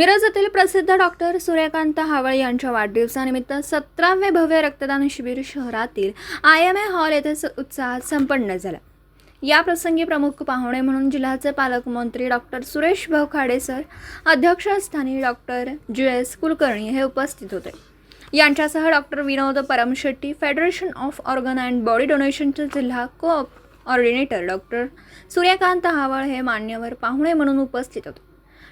मिरज येथील प्रसिद्ध डॉक्टर सूर्यकांत हावळ यांच्या वाढदिवसानिमित्त 17वे भव्य रक्तदान शिबिर शहरातील IMA हॉल येथे उत्साहात संपन्न झालं। या प्रसंगी प्रमुख पाहुणे म्हणून जिल्ह्याचे पालकमंत्री डॉक्टर सुरेश भाऊ खाडे सर, अध्यक्षस्थानी डॉक्टर GS कुलकर्णी हे उपस्थित होते। यांच्यासह doctor Vinod Paramshetti, federation of organ and body डोनेशनचे जिल्हा कोऑर्डिनेटर डॉक्टर सूर्यकांत हावळ हे मान्यवर पाहुणे म्हणून उपस्थित होते।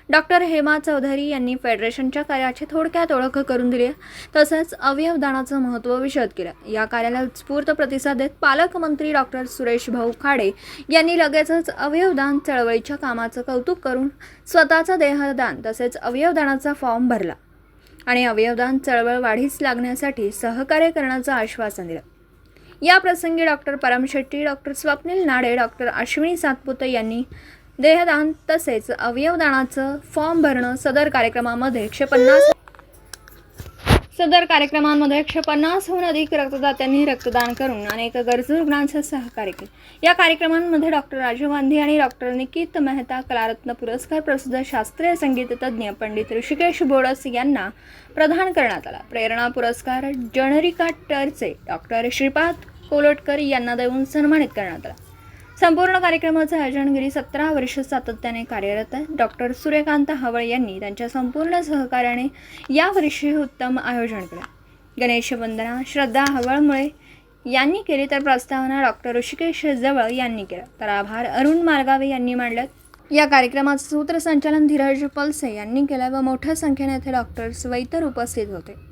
डॉक्टर हेमा चौधरी यांनी फेडरेशनच्या कार्याची थोडक्यात ओळख करून दिली, तसेच अवयवदानाचं महत्त्व विशद केलं। या कार्याला उत्स्फूर्त प्रतिसाद देत पालकमंत्री डॉक्टर सुरेश भाऊ खाडे यांनी लगेचच अवयवदान चळवळीच्या कामाचं कौतुक करून स्वतःचा देहदान तसेच अवयवदानाचा फॉर्म भरला आणि अवयवदान चळवळ वाढीस लागण्यासाठी सहकार्य करण्याचं आश्वासन दिलं। या प्रसंगी doctor Paramshetti, doctor Swapnil Nade, doctor Ashwini Satpute यांनी देहदान तसेच अवयवदानाचं फॉर्म भरणं सदर कार्यक्रमामध्ये 150हून अधिक रक्तदात्यांनी रक्तदान करून अनेक गरजू रुग्णांचे सहकार्य केले। या कार्यक्रमांमध्ये डॉक्टर राजीव गांधी आणि डॉक्टर निकित मेहता कलारत्न पुरस्कार प्रसिद्ध शास्त्रीय संगीत तज्ज्ञ पंडित ऋषिकेश बोडस यांना प्रदान करण्यात आला। प्रेरणा पुरस्कार जनरिका टरचे डॉक्टर श्रीपाद कोलोटकर यांना देऊन सन्मानित करण्यात आला। संपूर्ण कार्यक्रमाचं आयोजन गेली 17 वर्ष सातत्याने कार्यरत आहे। डॉक्टर सूर्यकांत हावळ यांनी त्यांच्या संपूर्ण सहकार्याने यावर्षी उत्तम आयोजन केलं। गणेश वंदना श्रद्धा हवळमुळे यांनी केली, तर प्रस्तावना डॉक्टर ऋषिकेश जवळ यांनी केलं, तर आभार अरुण मालगावे यांनी मांडले। या कार्यक्रमाचं सूत्रसंचालन धीरज पलसे यांनी केलं व मोठ्या संख्येने येथे डॉक्टर्स व इतर उपस्थित होते।